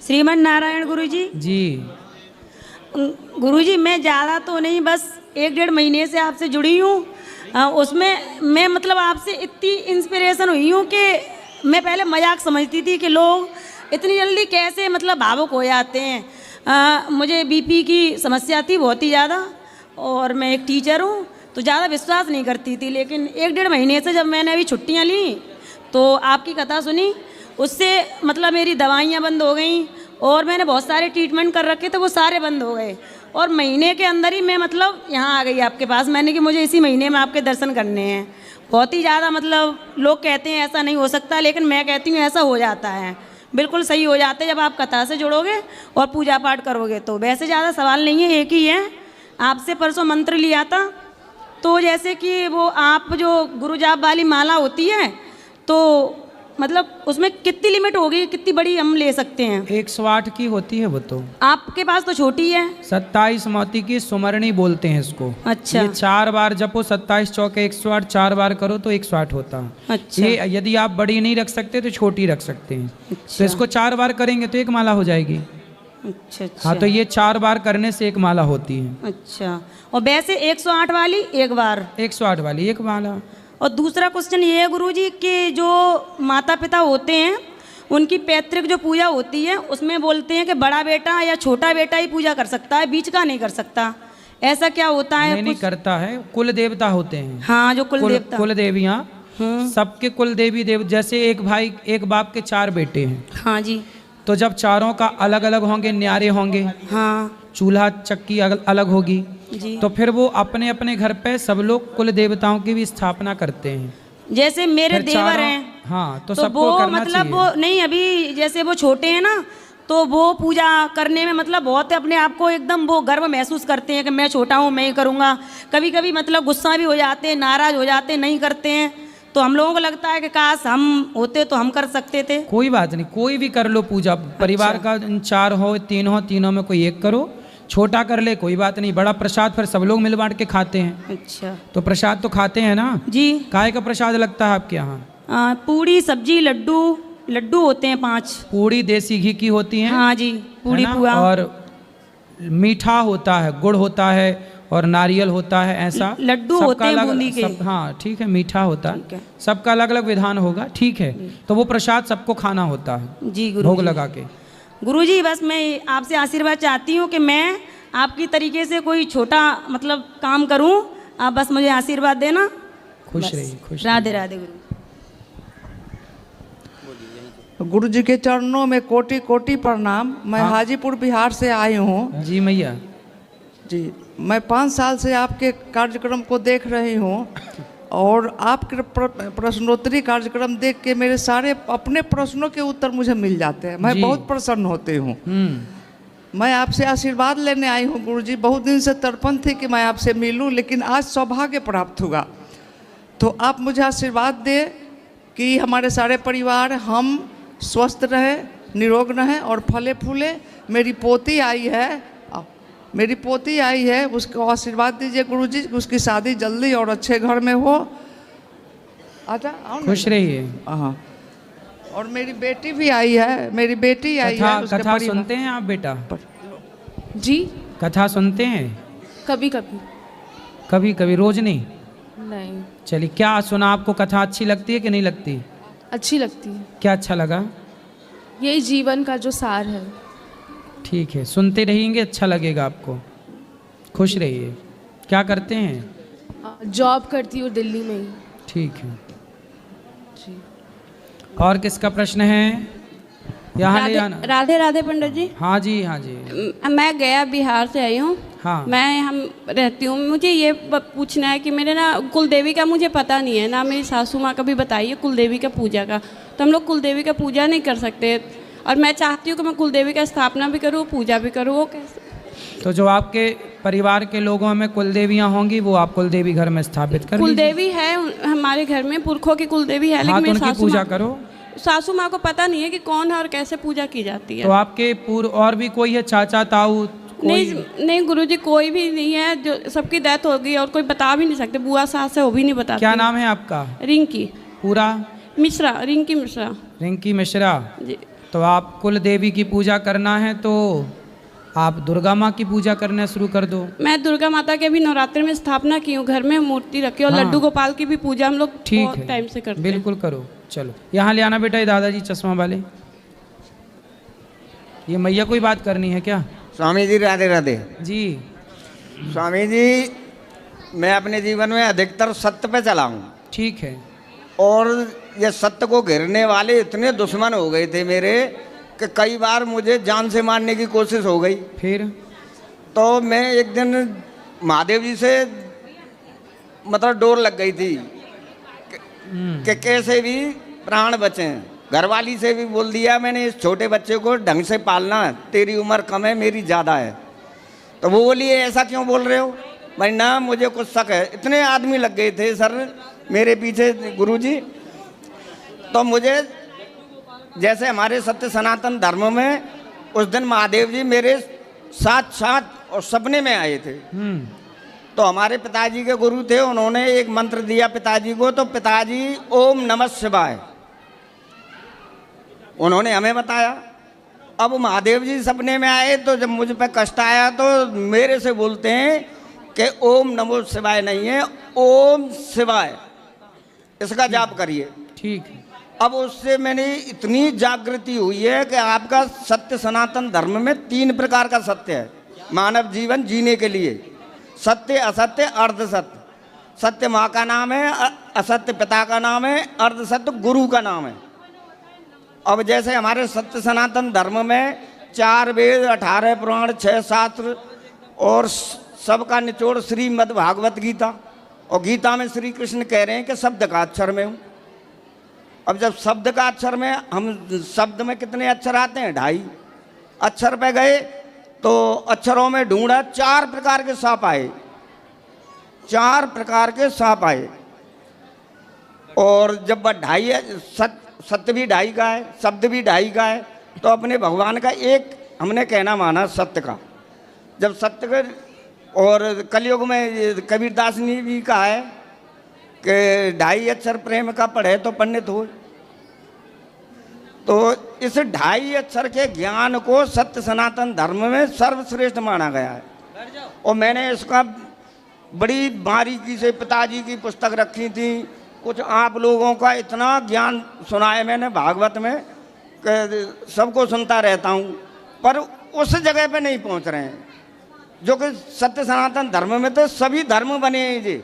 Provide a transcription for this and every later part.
श्रीमन नारायण गुरुजी। जी गुरुजी मैं ज़्यादा तो नहीं, बस 1-1.5 महीने से आपसे जुड़ी हूँ। उसमें मैं मतलब आपसे इतनी इंस्पिरेशन हुई हूँ कि मैं पहले मजाक समझती थी कि लोग इतनी जल्दी कैसे मतलब भावुक हो जाते हैं। मुझे बीपी की समस्या थी बहुत ही ज़्यादा, और मैं एक टीचर हूँ तो ज़्यादा विश्वास नहीं करती थी, लेकिन 1-1.5 महीने से जब मैंने अभी छुट्टियाँ ली तो आपकी कथा सुनी, उससे मतलब मेरी दवाइयाँ बंद हो गई और मैंने बहुत सारे ट्रीटमेंट कर रखे थे, वो सारे बंद हो गए। और महीने के अंदर ही मैं मतलब यहाँ आ गई आपके पास, मैंने कि मुझे इसी महीने में आपके दर्शन करने हैं। बहुत ही ज़्यादा मतलब लोग कहते हैं ऐसा नहीं हो सकता, लेकिन मैं कहती हूँ ऐसा हो जाता है, बिल्कुल सही हो जाता है जब आप कथा से जुड़ोगे और पूजा पाठ करोगे तो। वैसे ज़्यादा सवाल नहीं है, एक ही है। आपसे परसों मंत्र लिया था, तो जैसे कि वो आप जो गुरु जाप वाली माला होती है तो मतलब उसमें कितनी लिमिट होगी, कितनी बड़ी हम ले सकते हैं? 108 की होती है वो तो। आपके पास तो छोटी है। 27 मोती की सुमरणी बोलते हैं इसको। अच्छा। ये 4 बार जपो, 27 चौके 108, 4 बार करो तो 108 होता है। अच्छा। ये यदि आप बड़ी नहीं रख सकते तो छोटी रख सकते हैं। अच्छा। तो इसको 4 बार करेंगे तो एक माला हो जाएगी। अच्छा अच्छा। हाँ, तो ये 4 बार करने से एक माला होती है। अच्छा, और वैसे 108 वाली एक बार, 108 वाली एक माला। और दूसरा क्वेश्चन ये है गुरुजी कि जो माता पिता होते हैं उनकी पैतृक जो पूजा होती है उसमें बोलते हैं कि बड़ा बेटा या छोटा बेटा ही पूजा कर सकता है, बीच का नहीं कर सकता, ऐसा क्या होता है? नहीं करता है, कुल देवता होते हैं। हाँ, जो कुल देवता, कुल देवियाँ, सबके कुल देवी देव, जैसे एक भाई एक बाप के 4 बेटे हैं। हाँ जी। तो जब चारों का अलग अलग होंगे, न्यारे होंगे, हाँ, चूल्हा चक्की अलग होगी जी। तो फिर वो अपने अपने घर पे सब लोग कुल देवताओं की भी स्थापना करते हैं। जैसे मेरे देवर हैं, हाँ, तो तो सबको वो करना मतलब चाहिए। वो नहीं, अभी जैसे वो छोटे हैं ना, तो वो पूजा करने में मतलब बहुत अपने आप को एकदम वो गर्व महसूस करते हैं कि मैं छोटा हूँ, मैं ही करूँगा। कभी कभी मतलब गुस्सा भी हो जाते हैं, नाराज हो जाते हैं, नहीं करते हैं। तो हम लोगों को लगता है कि काश हम होते तो हम कर सकते थे। कोई बात नहीं, कोई भी कर लो पूजा। परिवार का 4 हो 3 हो, तीनों में कोई एक करो, छोटा कर ले कोई बात नहीं। बड़ा प्रसाद फिर सब लोग मिल बांट के खाते हैं। अच्छा, तो प्रसाद तो खाते हैं ना जी। काय का प्रसाद लगता है आपके यहाँ? पूड़ी सब्जी लड्डू होते हैं 5। पूड़ी देसी घी की होती है। हाँ जी, पूड़ी है ना? पुआ। और मीठा होता है, गुड़ होता है और नारियल होता है, ऐसा लड्डू होते हैं बूंदी के। हाँ ठीक है, मीठा होता ठीक है, है। सबका अलग अलग विधान होगा, ठीक है। तो वो प्रसाद सबको खाना होता है जी भोग गुरुजी। लगा के। गुरुजी बस मैं आपसे आशीर्वाद चाहती हूँ कि मैं आपकी तरीके से कोई छोटा मतलब काम करूँ, आप बस मुझे आशीर्वाद देना। खुश रहिए, खुश। राधे राधे गुरु। गुरु जी के चरणों में कोटि कोटि प्रणाम। मैं हाँ। हाजीपुर बिहार से आई हूँ जी मैया जी। मैं 5 साल से आपके कार्यक्रम को देख रही हूँ और आपके प्रश्नोत्तरी कार्यक्रम देख के मेरे सारे अपने प्रश्नों के उत्तर मुझे मिल जाते हैं। मैं जी। बहुत प्रसन्न होती हूँ। मैं आपसे आशीर्वाद लेने आई हूँ गुरु जी। बहुत दिन से तड़पन थी कि मैं आपसे मिलूं, लेकिन आज सौभाग्य प्राप्त हुआ। तो आप मुझे आशीर्वाद दें कि हमारे सारे परिवार हम स्वस्थ रहे, निरोग रहें और फले फूले। मेरी पोती आई है, उसको आशीर्वाद दीजिए गुरु जी, उसकी शादी जल्दी और अच्छे घर में हो। अच्छा, आओ ना। खुश रहिए। हाँ, और मेरी बेटी भी आई है, मेरी बेटी आई है। उसके कथा परिवार- सुनते हैं आप बेटा? जी, कथा सुनते हैं? कभी कभी। कभी कभी, रोज नहीं? नहीं, चलिए, क्या सुना आपको? कथा अच्छी लगती है कि नहीं लगती? अच्छी लगती है। क्या अच्छा लगा? यही जीवन का जो सार है। ठीक है, सुनते रहेंगे, अच्छा लगेगा आपको। खुश रहिए। क्या करते हैं? जॉब करती हूँ दिल्ली में ही। ठीक है। जी, और किसका प्रश्न है? यहाँ ले जाना। राधे राधे पंडित जी। हाँ जी, हाँ जी। मैं गया बिहार से आई हूँ। हाँ। मैं हम रहती हूँ। मुझे ये पूछना है कि मेरे ना कुल देवी का मुझे पता नहीं है ना, मेरी सासू माँ कभी बताई है कुल देवी का पूजा का। तो हम लोग कुल देवी का पूजा नहीं कर सकते, और मैं चाहती हूँ कि मैं कुल देवी का स्थापना भी करूँ, पूजा भी करूँ। वो कैसे? तो जो आपके परिवार के लोगों में कुल देवियाँ होंगी वो आप कुल देवी घर में स्थापित कर कुल लीजिए। देवी है हमारे घर में, पुरखों की कुल देवी है, हाँ, लेकिन तो मेरी उनकी पूजा करो। सासू माँ को पता नहीं है कि कौन है और कैसे पूजा की जाती है। तो आपके पूर्व और भी कोई है, चाचा ताऊ? नहीं गुरुजी, कोई भी नहीं है, जो सबकी डेथ हो गई और कोई बता भी नहीं सकते। बुआ सास है, वो भी नहीं बताती। क्या नाम है आपका? रिंकी पूरा? मिश्रा, रिंकी मिश्रा। रिंकी मिश्रा। जी। तो आप कुल देवी की पूजा करना है तो आप दुर्गा माँ की पूजा करना शुरू कर दो। मैं दुर्गा माता के भी नवरात्रि में स्थापना की हूँ, घर में मूर्ति रखी और हाँ। लड्डू गोपाल की भी पूजा हम लोग ठीक बहुत है, टाइम से करते हैं। बिल्कुल करो। चलो यहाँ ले आना बेटा, ये दादाजी चश्मा वाले। ये मैया कोई बात करनी है क्या? स्वामी जी राधे राधे। जी स्वामी जी, मैं अपने जीवन में अधिकतर सत्य पे चला हूँ, ठीक है। और ये सत्य को घेरने वाले इतने दुश्मन हो गए थे मेरे कि कई बार मुझे जान से मारने की कोशिश हो गई। फिर तो मैं एक दिन महादेव जी से मतलब डोर लग गई थी कि कैसे भी प्राण बचें। घरवाली से भी बोल दिया मैंने, इस छोटे बच्चे को ढंग से पालना, तेरी उम्र कम है मेरी ज़्यादा है। तो वो बोली ऐसा क्यों बोल रहे हो? भाई ना, मुझे कुछ शक है। इतने आदमी लग गए थे सर मेरे पीछे गुरुजी। तो मुझे जैसे हमारे सत्य सनातन धर्म में उस दिन महादेव जी मेरे साथ साथ और सपने में आए थे। तो हमारे पिताजी के गुरु थे, उन्होंने एक मंत्र दिया पिताजी को। तो पिताजी ओम नमः शिवाय उन्होंने हमें बताया। अब महादेव जी सपने में आए तो जब मुझ पे कष्ट आया तो मेरे से बोलते हैं कि ओम नमो शिवाय नहीं है, ओम शिवाय, इसका जाप करिए। ठीक है। अब उससे मैंने इतनी जागृति हुई है कि आपका सत्य सनातन धर्म में 3 प्रकार का सत्य है मानव जीवन जीने के लिए। सत्य, असत्य, अर्ध सत्य। सत्य माँ का नाम है, असत्य पिता का नाम है, अर्ध सत्य गुरु का नाम है। अब जैसे हमारे सत्य सनातन धर्म में 4 वेद, 18 पुराण, 6 शास्त्र और सबका निचोड़ श्रीमद् भागवत गीता। और गीता में श्री कृष्ण कह रहे हैं कि शब्द का अक्षर में हूँ। अब जब शब्द का अक्षर में, हम शब्द में कितने अक्षर आते हैं? 2.5 अक्षर पे गए तो अक्षरों में ढूंढा, 4 प्रकार के सांप आए। 4 प्रकार के सांप आए। और जब 2.5 सत्य भी 2.5 का है, शब्द भी 2.5 का है, तो अपने भगवान का एक हमने कहना माना सत्य का। जब सत्य का, और कलयुग में कबीरदास ने भी कहा है कि 2.5 अक्षर प्रेम का पढ़े तो पंडित हो। तो इस 2.5 अक्षर के ज्ञान को सत्य सनातन धर्म में सर्वश्रेष्ठ माना गया है। और मैंने इसका बड़ी बारीकी से पिताजी की पुस्तक रखी थी, कुछ आप लोगों का इतना ज्ञान सुना है मैंने भागवत में कि सबको सुनता रहता हूँ, पर उस जगह पे नहीं पहुँच रहे हैं जो कि सत्य सनातन धर्म में तो सभी धर्म बने हैं जी।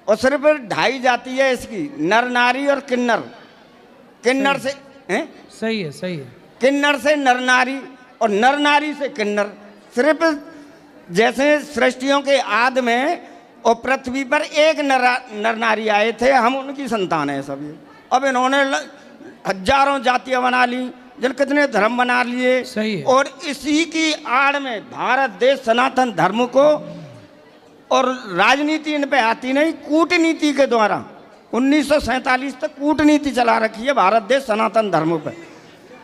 और सिर्फ 2.5 जाति है इसकी, नर नारी और किन्नर। किन्नर से हैं? सही है, सही है। किन्नर से नर नारी और नर नारी से किन्नर। सिर्फ जैसे सृष्टियों के आदि में और पृथ्वी पर एक नर नारी आए थे, हम उनकी संतान है सभी। अब इन्होंने हजारों जातियां बना ली, जन कितने धर्म बना लिए। सही है। और इसी की आड़ में भारत देश सनातन धर्म को, और राजनीति इन पे आती नहीं, कूटनीति के द्वारा 1947 तक कूटनीति चला रखी है भारत देश सनातन धर्म पे।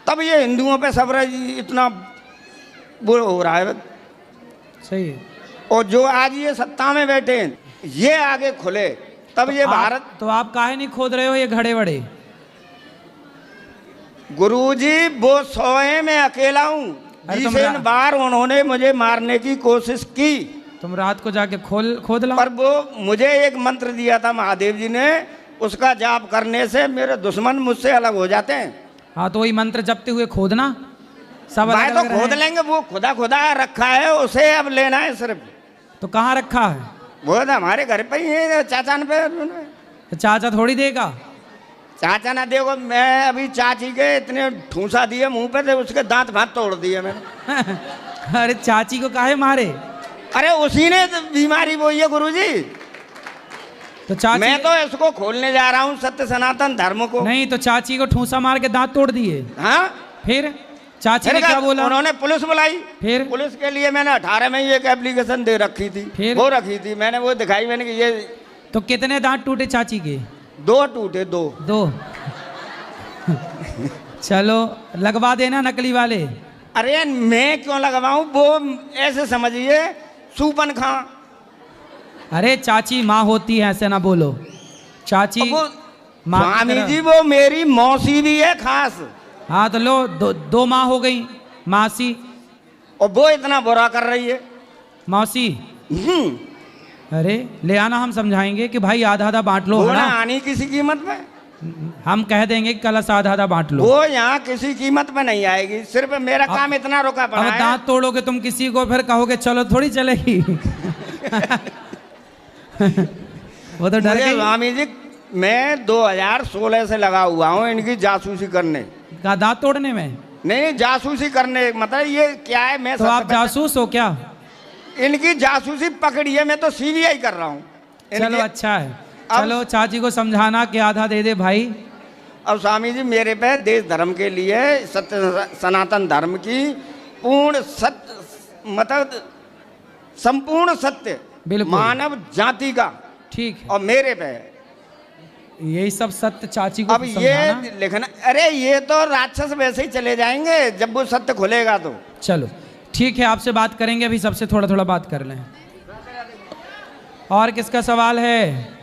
तब ये हिंदुओं पे सब इतना बुरा हो रहा है। सही है। और जो आज ये सत्ता में बैठे हैं, ये आगे खुले तब ये भारत। तो आप काहे नहीं खोद रहे हो ये घड़े वड़े? गुरुजी, वो सोए में अकेला हूँ। अरे तुम 20 बार उन्होंने मुझे मारने की कोशिश की, तुम रात को जाके खोद लो। पर वो मुझे एक मंत्र दिया था महादेव जी ने, उसका जाप करने से मेरे दुश्मन मुझसे अलग हो जाते हैं। हाँ, तो वही मंत्र जपते हुए खोदना, सब मैं अलग तो अलग खोद रहें। लेंगे, वो खुदा रखा है, उसे अब लेना है सिर्फ। तो कहाँ रखा है? वो तो हमारे घर पे ही है, चाचा ने पे। तो चाचा थोड़ी देगा। चाचा ना देखो, मैं अभी चाची के इतने ठूसा दिए मुंह पे थे, उसके दांत भात तोड़ दिए मैंने। अरे चाची को काहे मारे? अरे उसी ने तो बीमारी बोई है गुरुजी। तो चाची, मैं तो इसको खोलने जा रहा हूँ सत्य सनातन धर्म को। नहीं तो चाची को ठूसा मार के दांत तोड़ दिए। हाँ, फिर चाची ने फिर क्या बोला? उन्होंने पुलिस बुलाई। फिर पुलिस के लिए मैंने 18 में ही एक एप्लीकेशन दे रखी थी। फिर? वो रखी थी मैंने, वो दिखाई मैंने कि ये तो कितने दांत टूटे चाची के? 2 टूटे, 2। चलो लगवा देना नकली वाले। अरे मैं क्यों लगवाऊं, वो ऐसे समझिए सूपन खां। अरे चाची माँ होती है, ऐसे ना बोलो। चाची वो माँ की स्वामी तरह- जी, वो मेरी मौसी भी है खास। हाँ तो लो, दो माँ हो गई, मासी और वो इतना बुरा कर रही है। मौसी। अरे ले आना, हम समझाएंगे कि भाई आधा आधा बांट लो, वो है ना ना? आनी किसी कीमत में, हम कह देंगे कि कल आधा आधा बांट लो। वो यहाँ किसी कीमत में नहीं आएगी। सिर्फ मेरा काम इतना रुका पड़ा अब है। दांत तोड़ोगे तुम किसी को, फिर कहोगे चलो, थोड़ी चलेगी। वो तो डर मुझे गई। स्वामी जी, मैं 2016 से लगा हुआ हूँ इनकी जासूसी करने। कहा दांत तोड़ने में? नहीं, जासूसी करने, मतलब ये क्या है, मैं तो आप जासूस हो क्या? इनकी जासूसी पकड़ी है, मैं तो सीबीआई कर रहा हूँ। चलो अच्छा है, चलो चाची को समझाना कि आधा दे दे भाई। अब स्वामी जी मेरे पे देश धर्म के लिए, सत्य सनातन धर्म की पूर्ण सत्य, मतलब संपूर्ण सत्य, बिल्कुल। मानव जाति का, ठीक है, और मेरे पे यही सब सत्य चाची को अब ये समझाना। लिखना। अरे ये तो राक्षस वैसे ही चले जाएंगे जब वो सत्य खुलेगा तो। चलो ठीक है, आपसे बात करेंगे, अभी सबसे थोड़ा थोड़ा बात कर लें। और किसका सवाल है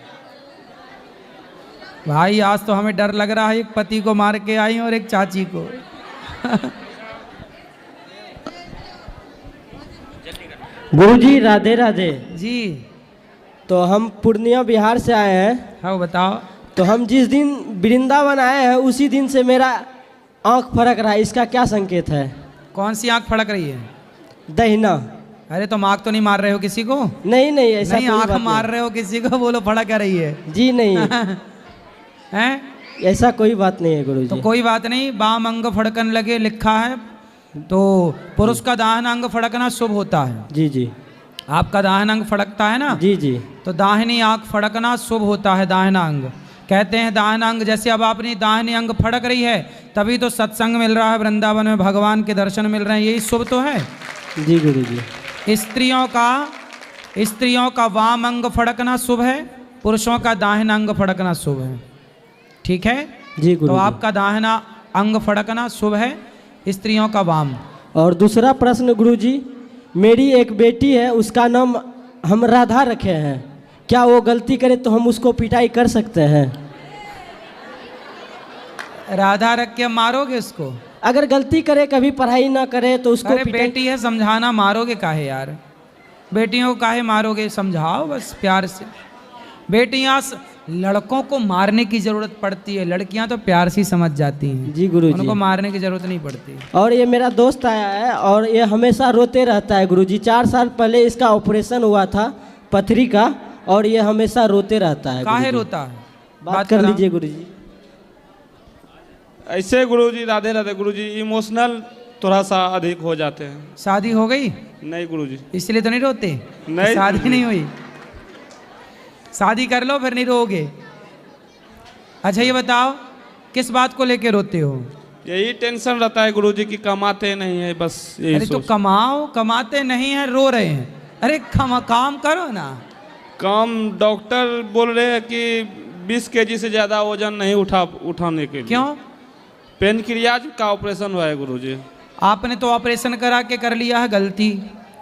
भाई? आज तो हमें डर लग रहा है, एक पति को मार के आई और एक चाची को। गुरुजी राधे राधे। जी तो हम पूर्णिया बिहार से आए हैं। हाँ बताओ। तो हम जिस दिन वृंदावन आए हैं उसी दिन से मेरा आंख फड़क रहा है, इसका क्या संकेत है? कौन सी आंख फड़क रही है? दहिना। अरे तुम आंख तो नहीं मार रहे हो किसी को? नहीं नहीं, ऐसा नहीं, कोई आंख बात मार रहे हो किसी को, बोलो फड़क क्या रही है? जी नहीं। हैं? ऐसा कोई बात नहीं है गुरुजी। तो कोई बात नहीं, बाम अंग फड़कन लगे लिखा है, तो पुरुष का दाहिना अंग फड़कना शुभ होता है। जी जी। आपका दाहिना अंग फड़कता है ना? जी जी। तो दाहिनी आंख फड़कना शुभ होता है, दाहिना अंग। कहते हैं दाहिना अंग, जैसे अब अपनी दाहिनी अंग फड़क रही है तभी तो सत्संग मिल रहा है, वृंदावन में भगवान के दर्शन मिल रहे हैं, यही शुभ तो है। जी गुरुजी। स्त्रियों का वाम अंग फड़कना शुभ है, पुरुषों का दाहिना अंग फड़कना शुभ है। ठीक है जी तो गुरुजी। आपका दाहिना अंग फड़कना शुभ है, स्त्रियों का वाम। और दूसरा प्रश्न गुरुजी, मेरी एक बेटी है, उसका नाम हम राधा रखे हैं, क्या वो गलती करे तो हम उसको पिटाई कर सकते हैं? राधा रख के मारोगे उसको? अगर गलती करे, कभी पढ़ाई ना करे तो उसको अरे बेटी है, समझाना, मारोगे काहे यार? बेटियों को काहे मारोगे? समझाओ बस प्यार से। बेटियां लड़कों को मारने की जरूरत पड़ती है, लड़कियां तो प्यार से ही समझ जाती हैं। जी गुरुजी। उनको मारने की जरूरत नहीं पड़ती। और ये मेरा दोस्त आया है और ये हमेशा रोते रहता है गुरुजी। 4 साल पहले इसका ऑपरेशन हुआ था पथरी का, और ये हमेशा रोते रहता है। काहे गुरुजी। रोता है? बात कर लीजिए गुरुजी। ऐसे गुरुजी राधे राधे। गुरुजी इमोशनल थोड़ा सा अधिक हो जाते हैं। शादी हो गई? नहीं गुरुजी। इसलिए तो नहीं रोते? नहीं। शादी नहीं हुई? शादी कर लो फिर नहीं रोगे। अच्छा ये बताओ, किस बात को लेके रोते हो? यही टेंशन रहता है गुरुजी कि कमाते नहीं है, बस यही अरे तो सोच। कमाओ, कमाते नहीं है, रो रहे हैं। अरे काम करो ना। काम डॉक्टर बोल रहे हैं कि 20 केजी से ज़्यादा वजन नहीं उठाने के लिए। क्यों? पेनक्रियाज का ऑपरेशन हुआ है गुरुजी। आपने तो ऑपरेशन करा के कर लिया है गलती।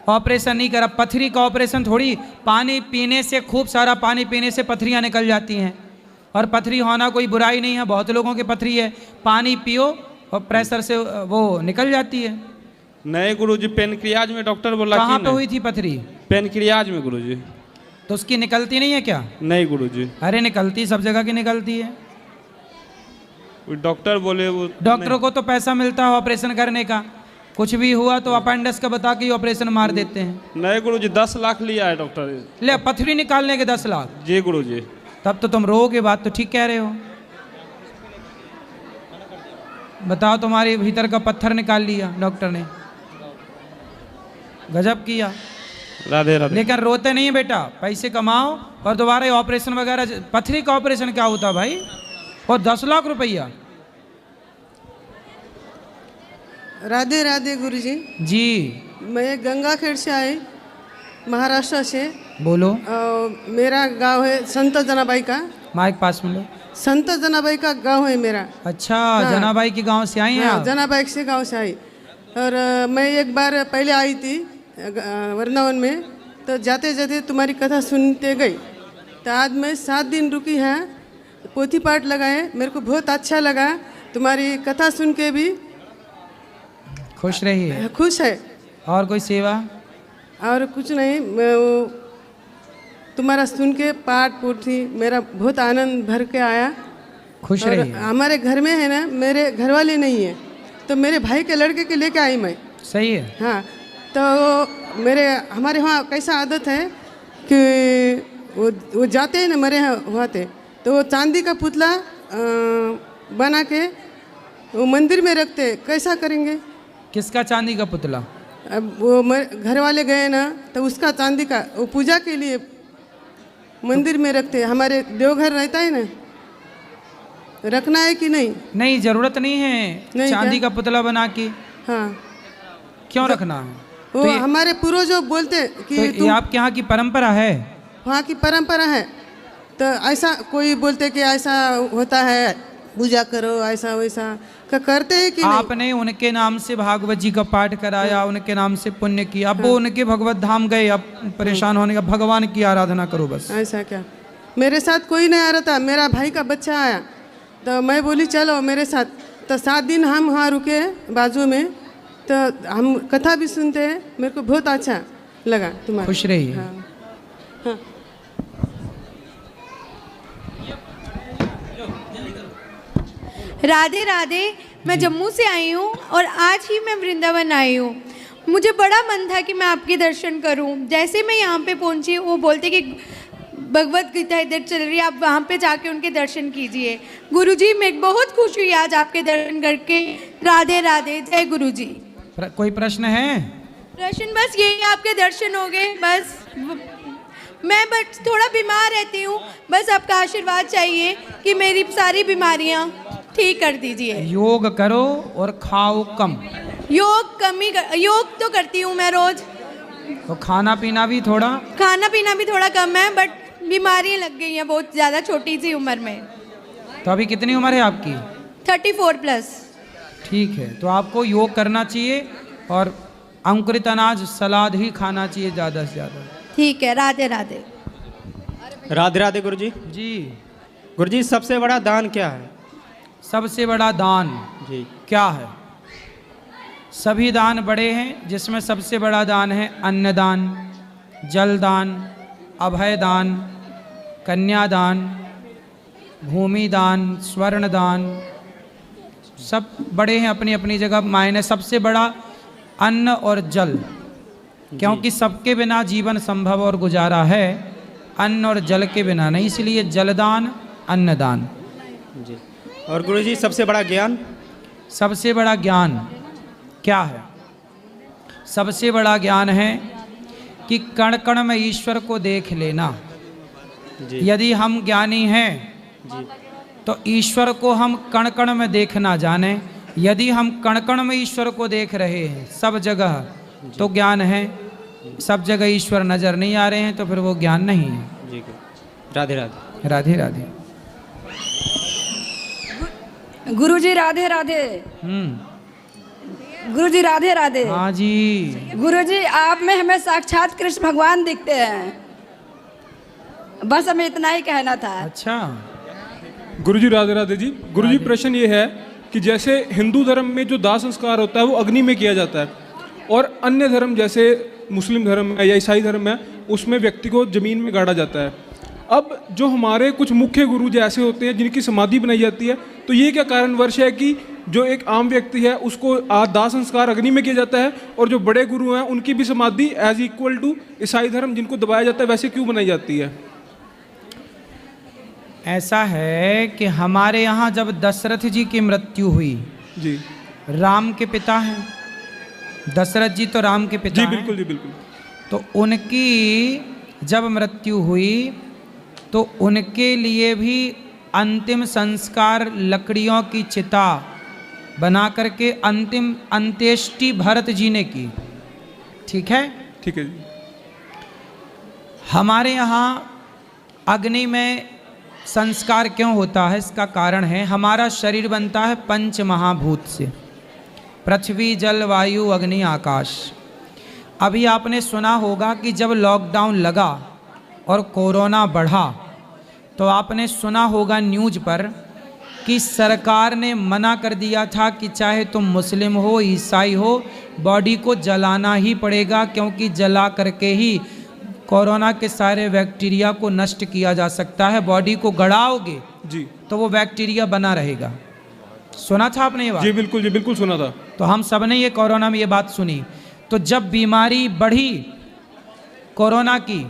ऑपरेशन नहीं करा, पथरी का ऑपरेशन थोड़ी, पानी पीने से, खूब सारा पानी पीने से पथरियाँ निकल जाती हैं। और पथरी होना कोई बुराई नहीं है, बहुत लोगों की पथरी है, पानी पियो और प्रेशर से वो निकल जाती है। नहीं गुरुजी, पेनक्रियाज में डॉक्टर बोला। कहाँ पे हुई थी पथरी? पेनक्रियाज में गुरुजी। तो उसकी निकलती नहीं है क्या? नहीं गुरुजी। अरे निकलती, सब जगह की निकलती है। डॉक्टर बोले वो। डॉक्टरों को तो पैसा मिलता है ऑपरेशन करने का, कुछ भी हुआ तो अपेंडिक्स का बता के ऑपरेशन मार देते हैं। नहीं गुरुजी, 10 लाख लिया है डॉक्टर। ले पथरी निकालने के 10 लाख? जी गुरुजी। तब तो तुम रोगे, बात तो ठीक कह रहे हो। बताओ, तुम्हारे भीतर का पत्थर निकाल लिया डॉक्टर ने, गजब किया। राधे राधे। लेकिन रोते नहीं बेटा, पैसे कमाओ और दोबारा ऑपरेशन वगैरह। पथरी का ऑपरेशन क्या होता भाई? और 10 लाख रुपया? राधे राधे गुरुजी। जी मैं गंगाखेड़ से आई, महाराष्ट्र से। बोलो। मेरा गांव है संत जनाबाई का। माइक पास में लो। संत जनाबाई का गांव है मेरा। अच्छा जनाबाई के गांव से आई हैं आप? जनाबाई से गांव से आई। और मैं एक बार पहले आई थी वृंदावन में, तो जाते जाते तुम्हारी कथा सुनते गई। तो आज मैं 7 दिन रुकी है, पोथी पाठ लगाए, मेरे को बहुत अच्छा लगा। तुम्हारी कथा सुन के भी खुश रहिए। खुश है। और कोई सेवा? और कुछ नहीं, मैं वो तुम्हारा सुन के पाठ पूठी मेरा बहुत आनंद भर के आया। खुश और रहिए। हमारे घर में है ना, मेरे घर वाले नहीं है, तो मेरे भाई के लड़के के लेके आई मैं। सही है। हाँ, तो मेरे हमारे वहाँ कैसा आदत है कि वो जाते हैं ना मेरे वहाँ थे, तो वो चांदी का पुतला बना के वो मंदिर में रखते। कैसा करेंगे? किसका चांदी का पुतला? अब वो घर वाले गए ना, तो उसका चांदी का वो पूजा के लिए मंदिर में रखते। हमारे देवघर रहता है ना, रखना है कि नहीं? नहीं, जरूरत नहीं है। नहीं चांदी क्या? का पुतला बना के हाँ, क्यों रखना है? वो तो ये, हमारे पूर्वजों बोलते कि तो ये आपके यहाँ की परंपरा है? वहाँ की परंपरा है। तो ऐसा कोई बोलते कि ऐसा होता है, पूजा करो, ऐसा वैसा करते हैं कि नहीं? आपने उनके नाम से भागवत जी का पाठ कराया, उनके नाम से पुण्य किया, अब वो उनके भगवत धाम गए, अब परेशान होने का, भगवान की आराधना करो बस। ऐसा क्या? मेरे साथ कोई नहीं आ रहा था, मेरा भाई का बच्चा आया, तो मैं बोली चलो मेरे साथ। तो 7 दिन हम वहाँ रुके बाजू में, तो हम कथा भी सुनते हैं। मेरे को बहुत अच्छा लगा तुम्हारा। खुश रहिए। हाँ, हाँ। राधे राधे। मैं जम्मू से आई हूँ और आज ही मैं वृंदावन आई हूँ। मुझे बड़ा मन था कि मैं आपके दर्शन करूँ। जैसे मैं यहाँ पे पहुँची, वो बोलते कि भगवत गीता इधर चल रही है, आप वहाँ पे जाके उनके दर्शन कीजिए। गुरुजी, मैं बहुत खुश हुई आज आपके दर्शन करके। राधे राधे। जय गुरुजी। कोई प्रश्न है? प्रश्न बस यही, आपके दर्शन हो गए बस। मैं बस थोड़ा बीमार रहती हूँ, बस आपका आशीर्वाद चाहिए कि मेरी सारी बीमारियाँ ठीक कर दीजिए। योग करो और खाओ कम। योग तो करती हूँ मैं रोज। तो खाना पीना भी थोड़ा कम है, बट बीमारियाँ लग गई हैं बहुत ज़्यादा छोटी सी उम्र में। तो अभी कितनी उम्र है आपकी? 34+। ठीक है, तो आपको योग करना चाहिए और अंकुरित अनाज सलाद ही खाना चाहिए ज़्यादा से ज़्यादा। ठीक है। राधे राधे। राधे राधे गुरुजी। जी गुरुजी, सबसे बड़ा दान क्या है? सबसे बड़ा दान जी क्या है? सभी दान बड़े हैं, जिसमें सबसे बड़ा दान है अन्नदान, जलदान, अभयदान, कन्यादान, भूमिदान, स्वर्णदान, सब बड़े हैं अपनी अपनी जगह। मायने सबसे बड़ा अन्न और जल, क्योंकि सबके बिना जीवन संभव और गुजारा है, अन्न और जल के बिना नहीं, इसलिए जलदान, अन्नदान। जी। और गुरुजी, सबसे बड़ा ज्ञान? सबसे बड़ा ज्ञान क्या है? सबसे बड़ा ज्ञान है कि कण कण में ईश्वर को देख लेना। जी। यदि हम ज्ञानी हैं जी तो ईश्वर को हम कण कण में देखना जाने। यदि हम कण कण में ईश्वर को देख रहे हैं सब जगह, तो ज्ञान है। सब जगह ईश्वर नजर नहीं आ रहे हैं, तो फिर वो ज्ञान नहीं है। जी। राधे राधे। राधे राधे। गुरुजी राधे राधे। गुरुजी राधे राधे। हाँ जी। गुरुजी, आप में हमें साक्षात कृष्ण भगवान दिखते हैं, बस हमें इतना ही कहना था। अच्छा गुरुजी राधे राधे जी। गुरुजी, प्रश्न ये है कि जैसे हिंदू धर्म में जो दाह संस्कार होता है वो अग्नि में किया जाता है, और अन्य धर्म जैसे मुस्लिम धर्म है या ईसाई धर्म है उसमें व्यक्ति को जमीन में गाड़ा जाता है। अब जो हमारे कुछ मुख्य गुरु ऐसे होते हैं जिनकी समाधि बनाई जाती है, तो ये क्या कारणवश है कि जो एक आम व्यक्ति है उसको दाह संस्कार अग्नि में किया जाता है, और जो बड़े गुरु हैं उनकी भी समाधि एज इक्वल टू ईसाई धर्म जिनको दबाया जाता है वैसे क्यों बनाई जाती है? ऐसा है कि हमारे यहाँ जब दशरथ जी की मृत्यु हुई, जी, राम के पिता हैं दशरथ जी, तो राम के पिता जी हैं। बिल्कुल जी बिल्कुल। तो उनकी जब मृत्यु हुई तो उनके लिए भी अंतिम संस्कार लकड़ियों की चिता बना करके अंतिम अंत्येष्टि भरत जी ने की। ठीक है? ठीक है जी। हमारे यहाँ अग्नि में संस्कार क्यों होता है, इसका कारण है हमारा शरीर बनता है 5 महाभूत से, पृथ्वी, जल, वायु, अग्नि, आकाश। अभी आपने सुना होगा कि जब लॉकडाउन लगा और कोरोना बढ़ा, तो आपने सुना होगा न्यूज़ पर कि सरकार ने मना कर दिया था कि चाहे तुम मुस्लिम हो ईसाई हो, बॉडी को जलाना ही पड़ेगा, क्योंकि जला करके ही कोरोना के सारे बैक्टीरिया को नष्ट किया जा सकता है। बॉडी को गड़ाओगे जी तो वो बैक्टीरिया बना रहेगा। सुना था आपने ये बात? जी बिल्कुल सुना था। तो हम सब ने ये कोरोना में ये बात सुनी। तो जब बीमारी बढ़ी कोरोना की,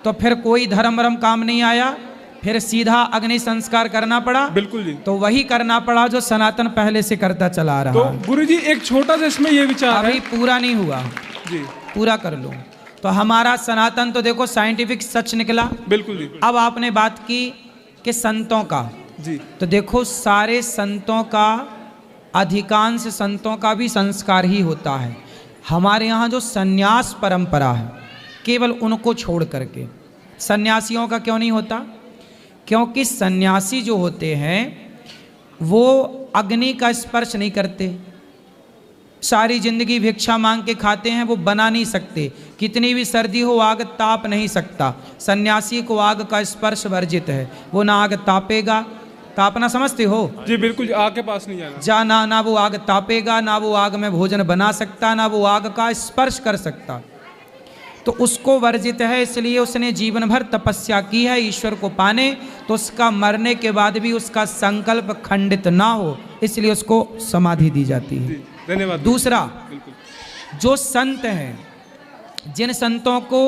तो फिर कोई धर्म वरम काम नहीं आया, फिर सीधा अग्नि संस्कार करना पड़ा। बिल्कुल जी। तो वही करना पड़ा जो सनातन पहले से करता चला आ रहा तो है। गुरुजी एक छोटा सा इसमें ये विचार अभी है। पूरा नहीं हुआ जी पूरा कर लो। तो हमारा सनातन तो देखो साइंटिफिक सच निकला। बिल्कुल जी। अब आपने बात की कि संतों का, जी तो देखो सारे संतों का, अधिकांश संतों का भी संस्कार ही होता है। हमारे यहाँ जो सन्यास परंपरा है, केवल उनको छोड़ करके सन्यासियों का क्यों नहीं होता? क्योंकि सन्यासी जो होते हैं वो अग्नि का स्पर्श नहीं करते, सारी जिंदगी भिक्षा मांग के खाते हैं, वो बना नहीं सकते। कितनी भी सर्दी हो आग ताप नहीं सकता। सन्यासी को आग का स्पर्श वर्जित है, वो ना आग तापेगा, तापना समझते हो? जी बिल्कुल, आग के पास नहीं जाना। जा ना वो आग तापेगा, ना वो आग में भोजन बना सकता, ना वो आग का स्पर्श कर सकता। तो उसको वर्जित है, इसलिए उसने जीवन भर तपस्या की है ईश्वर को पाने। तो उसका मरने के बाद भी उसका संकल्प खंडित ना हो, इसलिए उसको समाधि दी जाती है। धन्यवाद। दूसरा, जो संत हैं, जिन संतों को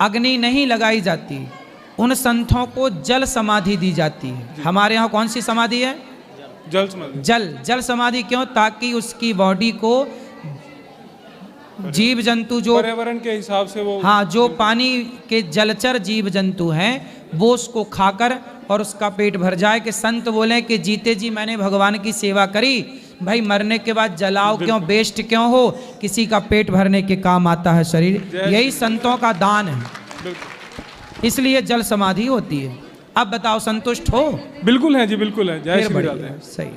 अग्नि नहीं लगाई जाती, उन संतों को जल समाधि दी जाती है। हमारे यहाँ कौन सी समाधि है? जल समाधि। जल समाधि क्यों? ताकि उसकी बॉडी को जीव जंतु जो पर्यावरण के हिसाब से वो, हाँ, जो पानी के जलचर जीव जंतु हैं वो उसको खाकर और उसका पेट भर जाए। कि संत बोले कि जीते जी मैंने भगवान की सेवा करी, भाई मरने के बाद जलाओ क्यों, वेस्ट क्यों हो, किसी का पेट भरने के काम आता है शरीर। यही संतों का दान है, इसलिए जल समाधि होती है। अब बताओ, संतुष्ट हो? बिल्कुल है जी, बिल्कुल है। जय श्री राधे। सही।